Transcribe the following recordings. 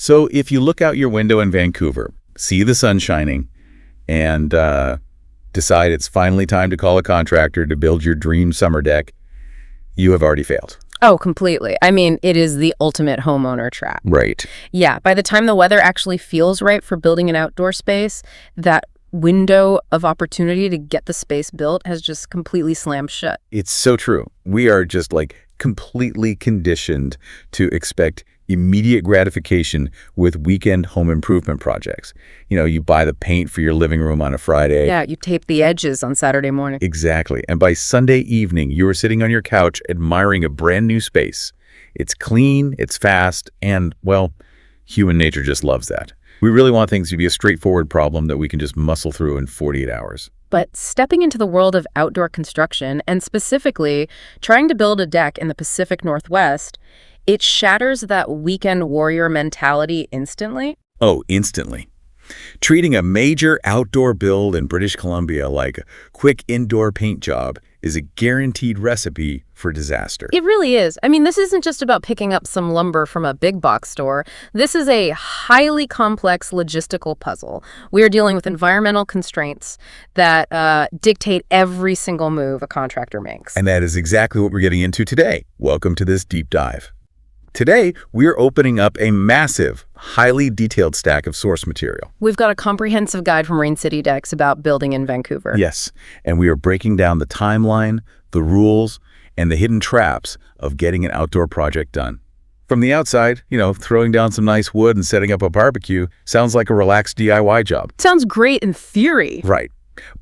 So if you look out your window in Vancouver, see the sun shining, and decide it's finally time to call a contractor to build your dream summer deck, you have already failed. Oh, completely. I mean, it is the ultimate homeowner trap. Right. Yeah, by the time the weather actually feels right for building an outdoor space, that window of opportunity to get the space built has just completely slammed shut. It's so true. We are just like completely conditioned to expect immediate gratification with weekend home improvement projects. You know, you buy the paint for your living room on a Friday. Yeah, you tape the edges on Saturday morning. Exactly. And by Sunday evening, you are sitting on your couch admiring a brand new space. It's clean, it's fast, and, well, human nature just loves that. We really want things to be a straightforward problem that we can just muscle through in 48 hours. But stepping into the world of outdoor construction, and specifically trying to build a deck in the Pacific Northwest, it shatters that weekend warrior mentality instantly. Oh, instantly. Treating a major outdoor build in British Columbia like a quick indoor paint job is a guaranteed recipe for disaster. It really is. I mean, this isn't just about picking up some lumber from a big box store. This is a highly complex logistical puzzle. We are dealing with environmental constraints that dictate every single move a contractor makes. And that is exactly what we're getting into today. Welcome to this deep dive. Today, we're opening up a massive, highly detailed stack of source material. We've got a comprehensive guide from Rain City Decks about building in Vancouver. Yes, and we are breaking down the timeline, the rules, and the hidden traps of getting an outdoor project done. From the outside, you know, throwing down some nice wood and setting up a barbecue sounds like a relaxed DIY job. Sounds great in theory. Right.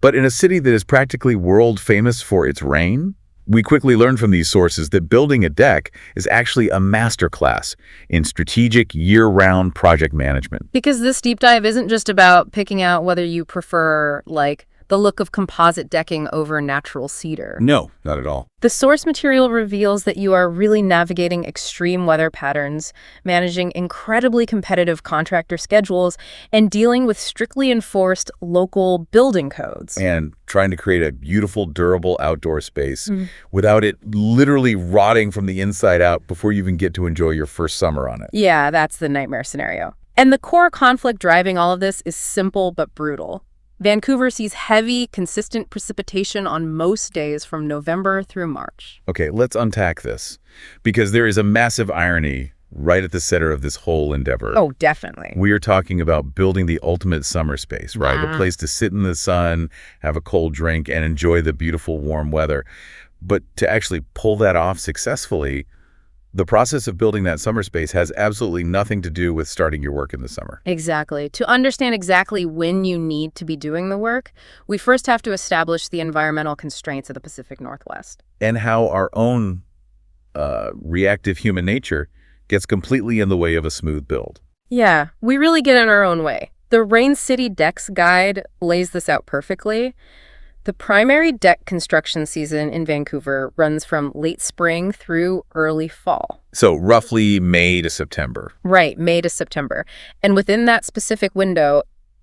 But in a city that is practically world famous for its rain, we quickly learned from these sources that building a deck is actually a masterclass in strategic year-round project management. Because this deep dive isn't just about picking out whether you prefer, like, the look of composite decking over natural cedar. No, not at all. The source material reveals that you are really navigating extreme weather patterns, managing incredibly competitive contractor schedules, and dealing with strictly enforced local building codes. And trying to create a beautiful, durable outdoor space without it literally rotting from the inside out before you even get to enjoy your first summer on it. Yeah, that's the nightmare scenario. And the core conflict driving all of this is simple but brutal. Vancouver sees heavy, consistent precipitation on most days from November through March. Okay, let's unpack this, because there is a massive irony right at the center of this whole endeavor. Oh, definitely. We are talking about building the ultimate summer space, right? A place to sit in the sun, have a cold drink, and enjoy the beautiful warm weather. But to actually pull that off successfully, the process of building that summer space has absolutely nothing to do with starting your work in the summer. Exactly. To understand exactly when you need to be doing the work, we first have to establish the environmental constraints of the Pacific Northwest. And how our own reactive human nature gets completely in the way of a smooth build. Yeah, we really get in our own way. The Rain City Decks guide lays this out perfectly. The primary deck construction season in Vancouver runs from late spring through early fall. So roughly May to September. Right, May to September. And within that specific window,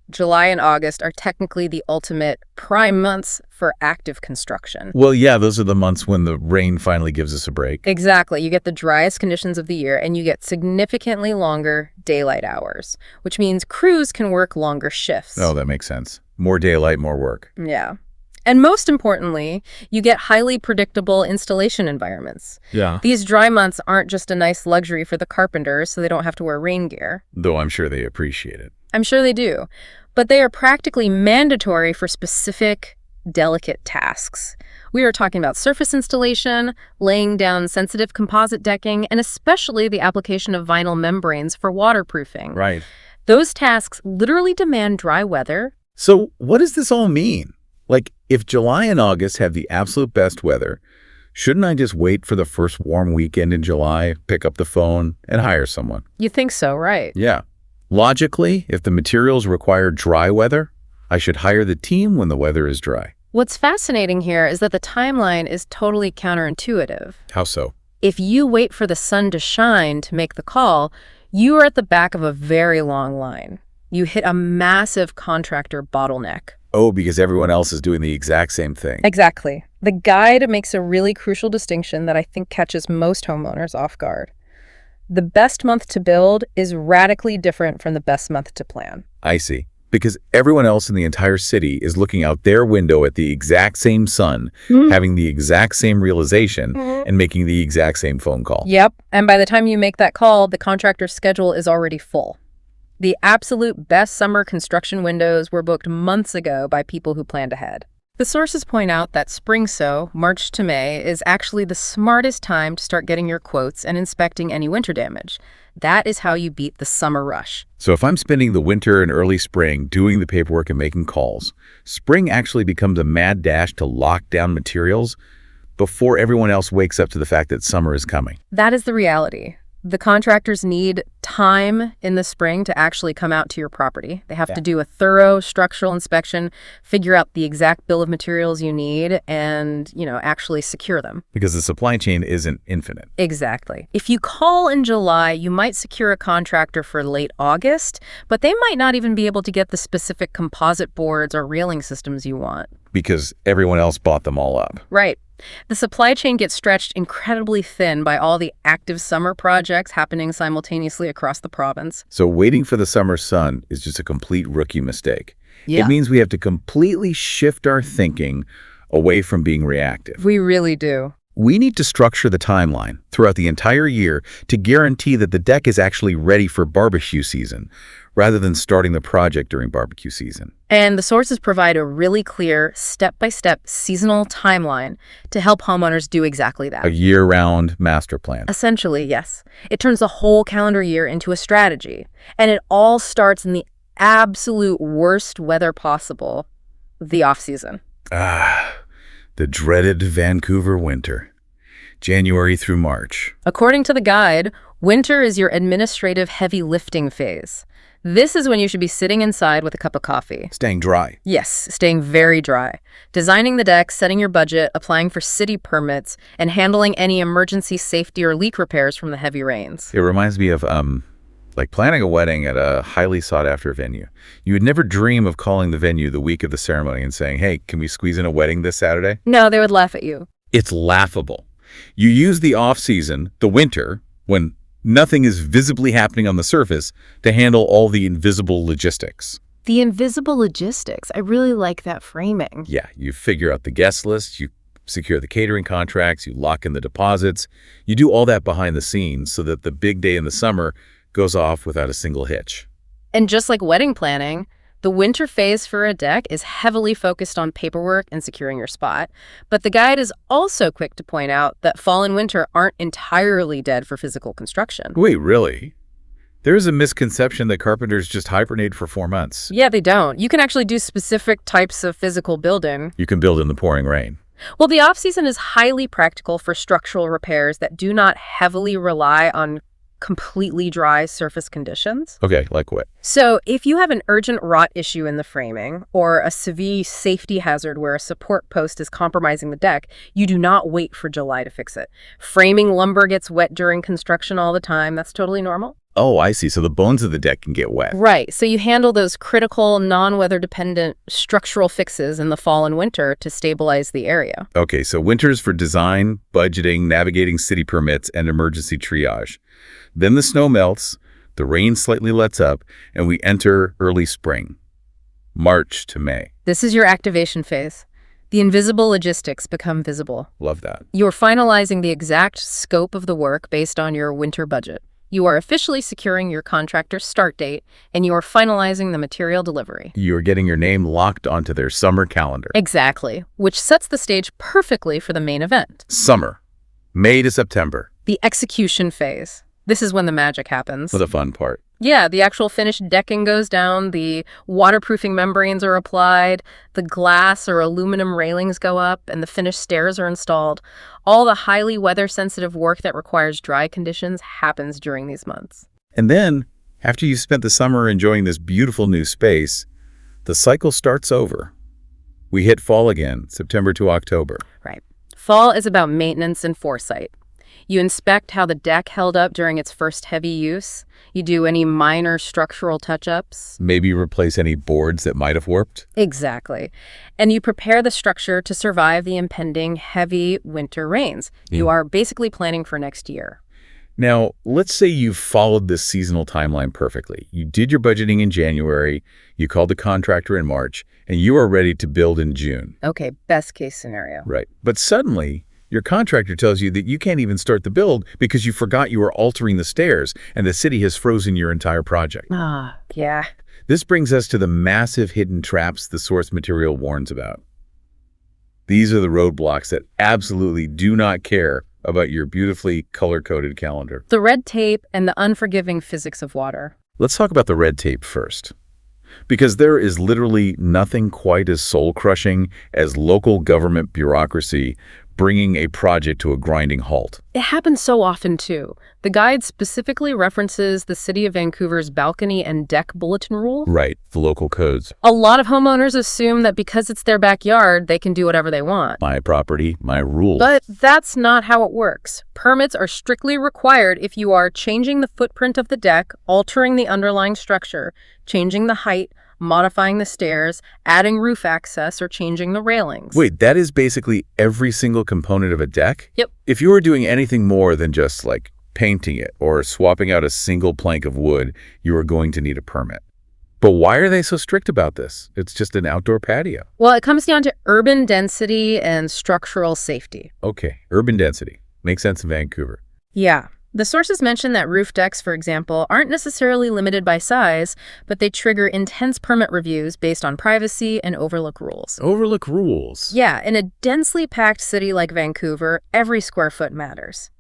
July and August are technically the ultimate prime months for active construction. Well, yeah, those are the months when the rain finally gives us a break. Exactly. You get the driest conditions of the year, and you get significantly longer daylight hours, which means crews can work longer shifts. Oh, that makes sense. More daylight, more work. Yeah. And most importantly, you get highly predictable installation environments. Yeah. These dry months aren't just a nice luxury for the carpenters so they don't have to wear rain gear. Though I'm sure they appreciate it. I'm sure they do. But they are practically mandatory for specific, delicate tasks. We are talking about surface installation, laying down sensitive composite decking, and especially the application of vinyl membranes for waterproofing. Right. Those tasks literally demand dry weather. So what does this all mean? Like, if July and August have the absolute best weather, shouldn't I just wait for the first warm weekend in July, pick up the phone, and hire someone? You think so, right? Yeah. Logically, if the materials require dry weather, I should hire the team when the weather is dry. What's fascinating here is that the timeline is totally counterintuitive. How so? If you wait for the sun to shine to make the call, you are at the back of a very long line. You hit a massive contractor bottleneck. Oh, because everyone else is doing the exact same thing. Exactly. The guide makes a really crucial distinction that I think catches most homeowners off guard. The best month to build is radically different from the best month to plan. I see. Because everyone else in the entire city is looking out their window at the exact same sun, having the exact same realization, and making the exact same phone call. Yep, and by the time you make that call, the contractor's schedule is already full. The absolute best summer construction windows were booked months ago by people who planned ahead. The sources point out that spring sow, March to May, is actually the smartest time to start getting your quotes and inspecting any winter damage. That is how you beat the summer rush. So if I'm spending the winter and early spring doing the paperwork and making calls, spring actually becomes a mad dash to lock down materials before everyone else wakes up to the fact that summer is coming. That is the reality. The contractors need time in the spring to actually come out to your property. They have to do a thorough structural inspection, figure out the exact bill of materials you need, and, actually secure them. Because the supply chain isn't infinite. Exactly. If you call in July, you might secure a contractor for late August, but they might not even be able to get the specific composite boards or railing systems you want. Because everyone else bought them all up. Right. The supply chain gets stretched incredibly thin by all the active summer projects happening simultaneously across the province. So waiting for the summer sun is just a complete rookie mistake. Yeah. It means we have to completely shift our thinking away from being reactive. We really do. We need to structure the timeline throughout the entire year to guarantee that the deck is actually ready for barbecue season, rather than starting the project during barbecue season. And the sources provide a really clear, step-by-step seasonal timeline to help homeowners do exactly that. A year-round master plan. Essentially, yes. It turns the whole calendar year into a strategy. And it all starts in the absolute worst weather possible, the off-season. The dreaded Vancouver winter. January through March. According to the guide, winter is your administrative heavy lifting phase. This is when you should be sitting inside with a cup of coffee. Staying dry. Yes, staying very dry. Designing the deck, setting your budget, applying for city permits, and handling any emergency safety or leak repairs from the heavy rains. It reminds me of, planning a wedding at a highly sought-after venue. You would never dream of calling the venue the week of the ceremony and saying, hey, can we squeeze in a wedding this Saturday? No, they would laugh at you. It's laughable. You use the off-season, the winter, when nothing is visibly happening on the surface, to handle all the invisible logistics. The invisible logistics. I really like that framing. Yeah, you figure out the guest list, you secure the catering contracts, you lock in the deposits. You do all that behind the scenes so that the big day in the summer goes off without a single hitch. And just like wedding planning, the winter phase for a deck is heavily focused on paperwork and securing your spot. But the guide is also quick to point out that fall and winter aren't entirely dead for physical construction. Wait, really? There's a misconception that carpenters just hibernate for 4 months. Yeah, they don't. You can actually do specific types of physical building. You can build in the pouring rain. Well, the off-season is highly practical for structural repairs that do not heavily rely on completely dry surface conditions. Okay, like what? So if you have an urgent rot issue in the framing or a severe safety hazard where a support post is compromising the deck, you do not wait for July to fix it. Framing lumber gets wet during construction all the time. That's totally normal. Oh, I see. So the bones of the deck can get wet. Right. So you handle those critical, non-weather dependent structural fixes in the fall and winter to stabilize the area. Okay, so winter's for design, budgeting, navigating city permits, and emergency triage. Then the snow melts, the rain slightly lets up, and we enter early spring, March to May. This is your activation phase. The invisible logistics become visible. Love that. You're finalizing the exact scope of the work based on your winter budget. You are officially securing your contractor's start date, and you are finalizing the material delivery. You're getting your name locked onto their summer calendar. Exactly, which sets the stage perfectly for the main event. Summer, May to September. The execution phase. This is when the magic happens. For the fun part. Yeah, the actual finished decking goes down, the waterproofing membranes are applied, the glass or aluminum railings go up, and the finished stairs are installed. All the highly weather-sensitive work that requires dry conditions happens during these months. And then, after you've spent the summer enjoying this beautiful new space, the cycle starts over. We hit fall again, September to October. Right. Fall is about maintenance and foresight. You inspect how the deck held up during its first heavy use. You do any minor structural touch-ups. Maybe replace any boards that might have warped. Exactly. And you prepare the structure to survive the impending heavy winter rains. You are basically planning for next year. Now, let's say you followed this seasonal timeline perfectly. You did your budgeting in January, you called the contractor in March, and you are ready to build in June. Okay, best case scenario. Right. But suddenly, your contractor tells you that you can't even start the build because you forgot you were altering the stairs and the city has frozen your entire project. Yeah. This brings us to the massive hidden traps the source material warns about. These are the roadblocks that absolutely do not care about your beautifully color-coded calendar. The red tape and the unforgiving physics of water. Let's talk about the red tape first. Because there is literally nothing quite as soul-crushing as local government bureaucracy bringing a project to a grinding halt. It happens so often, too. The guide specifically references the City of Vancouver's balcony and deck bulletin rule. Right, the local codes. A lot of homeowners assume that because it's their backyard, they can do whatever they want. My property, my rules. But that's not how it works. Permits are strictly required if you are changing the footprint of the deck, altering the underlying structure, changing the height, modifying the stairs, adding roof access, or changing the railings. Wait, that is basically every single component of a deck? Yep. If you were doing anything more than just like painting it or swapping out a single plank of wood, you are going to need a permit. But why are they so strict about this? It's just an outdoor patio. Well, it comes down to urban density and structural safety. Okay, urban density. Makes sense in Vancouver. Yeah. The sources mention that roof decks, for example, aren't necessarily limited by size, but they trigger intense permit reviews based on privacy and overlook rules. Overlook rules? Yeah, in a densely packed city like Vancouver, every square foot matters.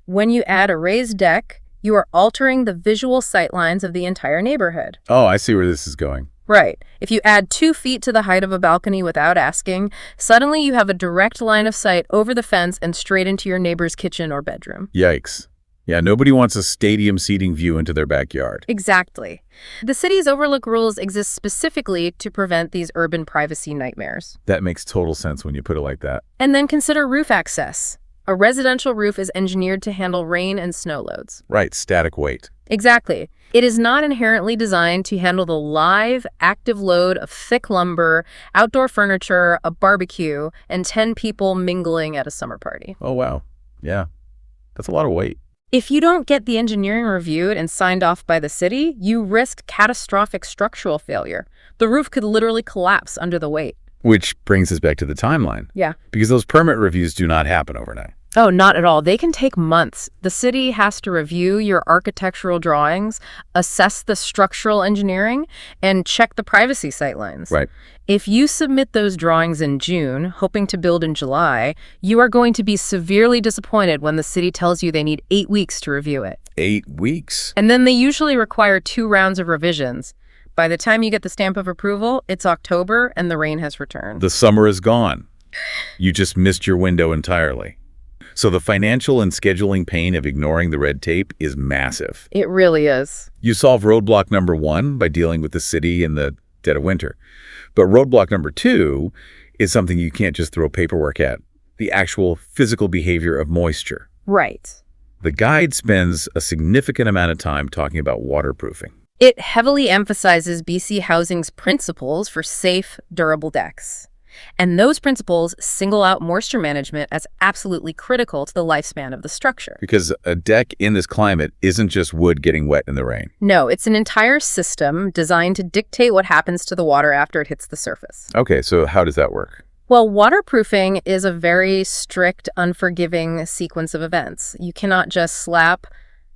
When you add a raised deck, you are altering the visual sightlines of the entire neighborhood. Oh, I see where this is going. Right. If you add 2 feet to the height of a balcony without asking, suddenly you have a direct line of sight over the fence and straight into your neighbor's kitchen or bedroom. Yikes. Yeah, nobody wants a stadium seating view into their backyard. Exactly. The city's overlook rules exist specifically to prevent these urban privacy nightmares. That makes total sense when you put it like that. And then consider roof access. A residential roof is engineered to handle rain and snow loads. Right, static weight. Exactly. It is not inherently designed to handle the live, active load of thick lumber, outdoor furniture, a barbecue, and 10 people mingling at a summer party. Oh, wow. Yeah, that's a lot of weight. If you don't get the engineering reviewed and signed off by the city, you risk catastrophic structural failure. The roof could literally collapse under the weight. Which brings us back to the timeline. Yeah. Because those permit reviews do not happen overnight. Oh, not at all. They can take months. The city has to review your architectural drawings, assess the structural engineering, and check the privacy sightlines. Right. If you submit those drawings in June, hoping to build in July, you are going to be severely disappointed when the city tells you they need 8 weeks to review it. 8 weeks? And then they usually require 2 rounds of revisions. By the time you get the stamp of approval, it's October and the rain has returned. The summer is gone. You just missed your window entirely. So the financial and scheduling pain of ignoring the red tape is massive. It really is. You solve roadblock number 1 by dealing with the city in the dead of winter. But roadblock number 2 is something you can't just throw paperwork at, the actual physical behavior of moisture. Right. The guide spends a significant amount of time talking about waterproofing. It heavily emphasizes BC Housing's principles for safe, durable decks. And those principles single out moisture management as absolutely critical to the lifespan of the structure. Because a deck in this climate isn't just wood getting wet in the rain. No, it's an entire system designed to dictate what happens to the water after it hits the surface. Okay, so how does that work? Well, waterproofing is a very strict, unforgiving sequence of events. You cannot just slap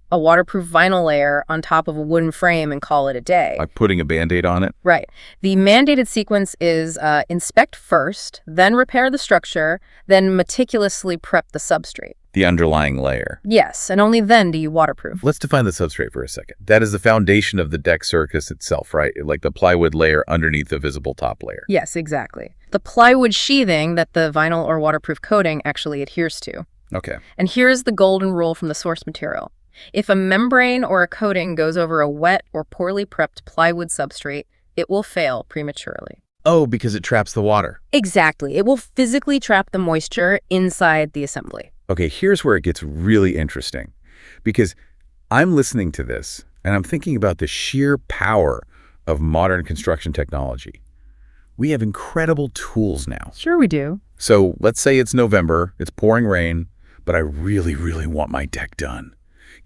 a waterproof vinyl layer on top of a wooden frame and call it a day. Like putting a Band-Aid on it? Right. The mandated sequence is inspect first, then repair the structure, then meticulously prep the substrate. The underlying layer. Yes, and only then do you waterproof. Let's define the substrate for a second. That is the foundation of the deck surface itself, right? Like the plywood layer underneath the visible top layer. Yes, exactly. The plywood sheathing that the vinyl or waterproof coating actually adheres to. Okay. And here's the golden rule from the source material. If a membrane or a coating goes over a wet or poorly prepped plywood substrate, it will fail prematurely. Oh, because it traps the water. Exactly. It will physically trap the moisture inside the assembly. Okay, here's where it gets really interesting. Because I'm listening to this, and I'm thinking about the sheer power of modern construction technology. We have incredible tools now. Sure we do. So let's say it's November, it's pouring rain, but I really, really want my deck done.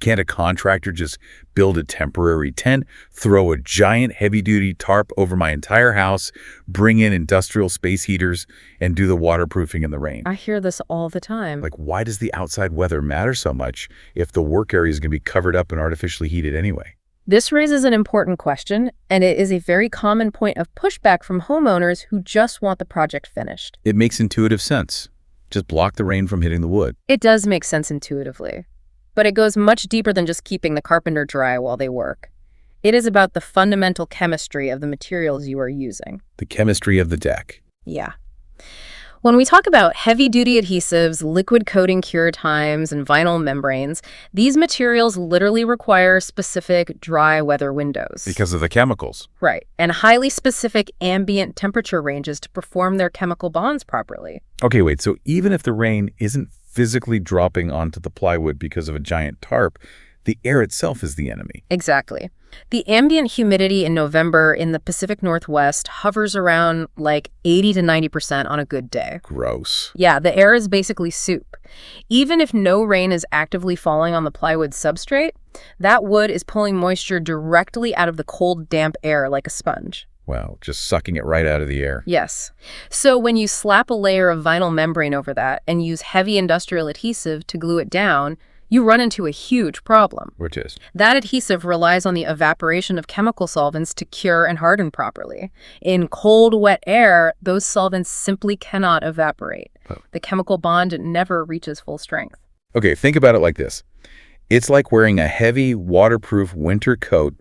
Can't a contractor just build a temporary tent, throw a giant heavy-duty tarp over my entire house, bring in industrial space heaters, and do the waterproofing in the rain? I hear this all the time. Like, why does the outside weather matter so much if the work area is going to be covered up and artificially heated anyway? This raises an important question, and it is a very common point of pushback from homeowners who just want the project finished. It makes intuitive sense. Just block the rain from hitting the wood. It does make sense intuitively, but it goes much deeper than just keeping the carpenter dry while they work. It is about the fundamental chemistry of the materials you are using. The chemistry of the deck. Yeah. When we talk about heavy-duty adhesives, liquid coating cure times, and vinyl membranes, these materials literally require specific dry weather windows. Because of the chemicals. Right, and highly specific ambient temperature ranges to perform their chemical bonds properly. Okay, wait, so even if the rain isn't physically dropping onto the plywood because of a giant tarp, the air itself is the enemy. Exactly. The ambient humidity in November in the Pacific Northwest hovers around like 80 to 90% on a good day. Gross. Yeah, the air is basically soup. Even if no rain is actively falling on the plywood substrate, that wood is pulling moisture directly out of the cold, damp air like a sponge. Wow, just sucking it right out of the air. Yes. So when you slap a layer of vinyl membrane over that and use heavy industrial adhesive to glue it down, you run into a huge problem. Which is? That adhesive relies on the evaporation of chemical solvents to cure and harden properly. In cold, wet air, those solvents simply cannot evaporate. Oh. The chemical bond never reaches full strength. Okay, think about it like this. It's like wearing a heavy, waterproof winter coat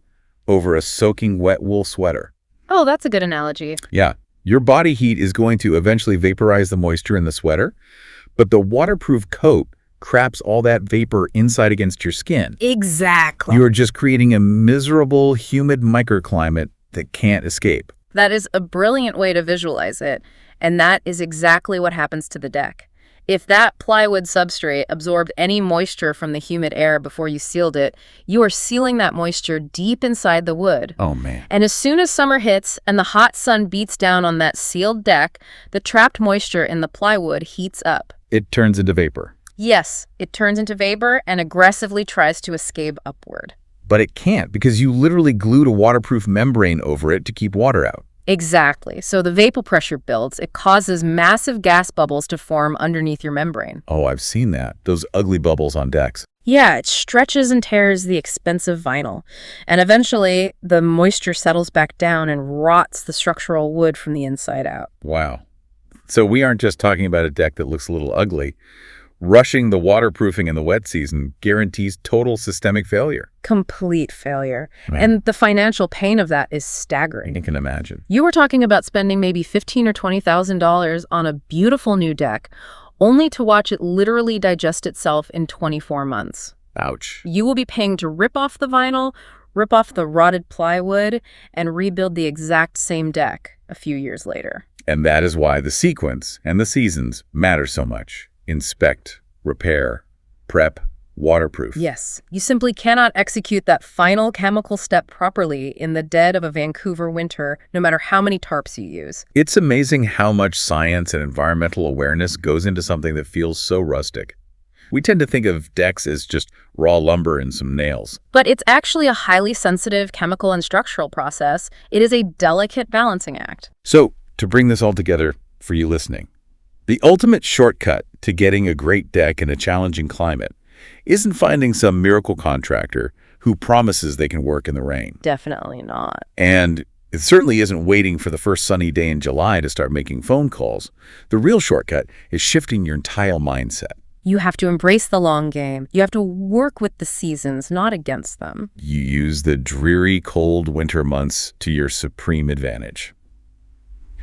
over a soaking wet wool sweater. Oh, that's a good analogy. Yeah, your body heat is going to eventually vaporize the moisture in the sweater, but the waterproof coat traps all that vapor inside against your skin. Exactly. You are just creating a miserable, humid microclimate that can't escape. That is a brilliant way to visualize it, and that is exactly what happens to the deck. If that plywood substrate absorbed any moisture from the humid air before you sealed it, you are sealing that moisture deep inside the wood. Oh, man. And as soon as summer hits and the hot sun beats down on that sealed deck, the trapped moisture in the plywood heats up. It turns into vapor. Yes, it turns into vapor and aggressively tries to escape upward. But it can't because you literally glued a waterproof membrane over it to keep water out. Exactly. So the vapor pressure builds. It causes massive gas bubbles to form underneath your membrane. Oh, I've seen that. Those ugly bubbles on decks. Yeah, it stretches and tears the expensive vinyl. And eventually, the moisture settles back down and rots the structural wood from the inside out. Wow. So we aren't just talking about a deck that looks a little ugly. Rushing the waterproofing in the wet season guarantees total systemic failure. Complete failure. Man. And the financial pain of that is staggering. You can imagine. You were talking about spending maybe $15,000 or $20,000 on a beautiful new deck, only to watch it literally digest itself in 24 months. Ouch. You will be paying to rip off the vinyl, rip off the rotted plywood, and rebuild the exact same deck a few years later. And that is why the sequence and the seasons matter so much. Inspect, repair, prep, waterproof. Yes, you simply cannot execute that final chemical step properly in the dead of a Vancouver winter, no matter how many tarps you use. It's amazing how much science and environmental awareness goes into something that feels so rustic. We tend to think of decks as just raw lumber and some nails. But it's actually a highly sensitive chemical and structural process. It is a delicate balancing act. So, to bring this all together for you listening, the ultimate shortcut to getting a great deck in a challenging climate isn't finding some miracle contractor who promises they can work in the rain. Definitely not. And it certainly isn't waiting for the first sunny day in July to start making phone calls. The real shortcut is shifting your entire mindset. You have to embrace the long game. You have to work with the seasons, not against them. You use the dreary, cold winter months to your supreme advantage.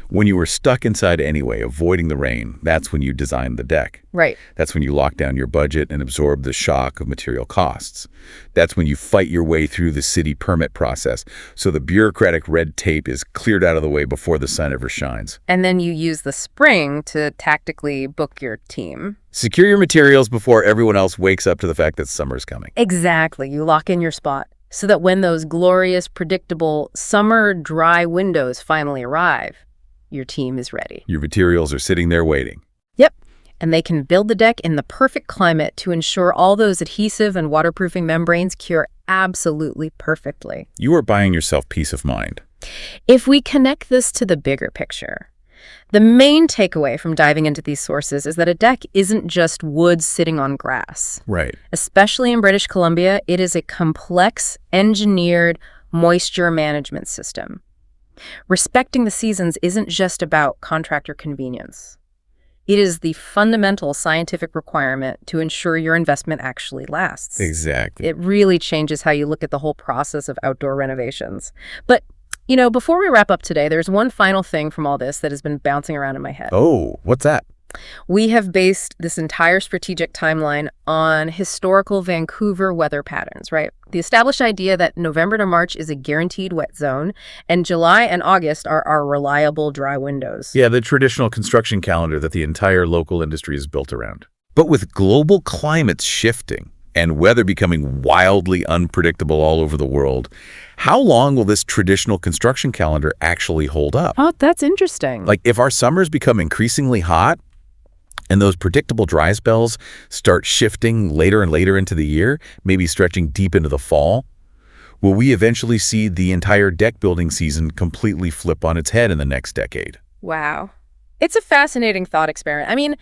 When you were stuck inside anyway, avoiding the rain, that's when you designed the deck. Right. That's when you lock down your budget and absorb the shock of material costs. That's when you fight your way through the city permit process, so the bureaucratic red tape is cleared out of the way before the sun ever shines. And then you use the spring to tactically book your team. Secure your materials before everyone else wakes up to the fact that summer's coming. Exactly. You lock in your spot so that when those glorious, predictable summer dry windows finally arrive, your team is ready. Your materials are sitting there waiting. Yep. And they can build the deck in the perfect climate to ensure all those adhesive and waterproofing membranes cure absolutely perfectly. You are buying yourself peace of mind. If we connect this to the bigger picture, the main takeaway from diving into these sources is that a deck isn't just wood sitting on grass. Right. Especially in British Columbia, it is a complex, engineered moisture management system. Respecting the seasons isn't just about contractor convenience. It is the fundamental scientific requirement to ensure your investment actually lasts. Exactly. It really changes how you look at the whole process of outdoor renovations. But, before we wrap up today, there's one final thing from all this that has been bouncing around in my head. Oh, what's that? We have based this entire strategic timeline on historical Vancouver weather patterns, right? The established idea that November to March is a guaranteed wet zone, and July and August are our reliable dry windows. Yeah, the traditional construction calendar that the entire local industry is built around. But with global climates shifting and weather becoming wildly unpredictable all over the world, how long will this traditional construction calendar actually hold up? Oh, that's interesting. Like, if our summers become increasingly hot, and those predictable dry spells start shifting later and later into the year, maybe stretching deep into the fall, will we eventually see the entire deck building season completely flip on its head in the next decade? Wow. It's a fascinating thought experiment. I mean,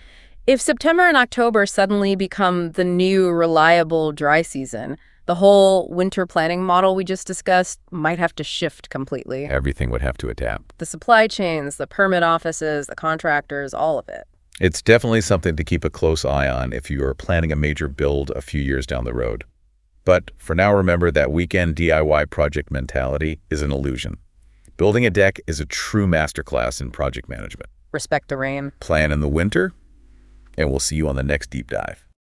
if September and October suddenly become the new reliable dry season, the whole winter planning model we just discussed might have to shift completely. Everything would have to adapt. The supply chains, the permit offices, the contractors, all of it. It's definitely something to keep a close eye on if you are planning a major build a few years down the road. But for now, remember that weekend DIY project mentality is an illusion. Building a deck is a true masterclass in project management. Respect the rain. Plan in the winter, and we'll see you on the next deep dive.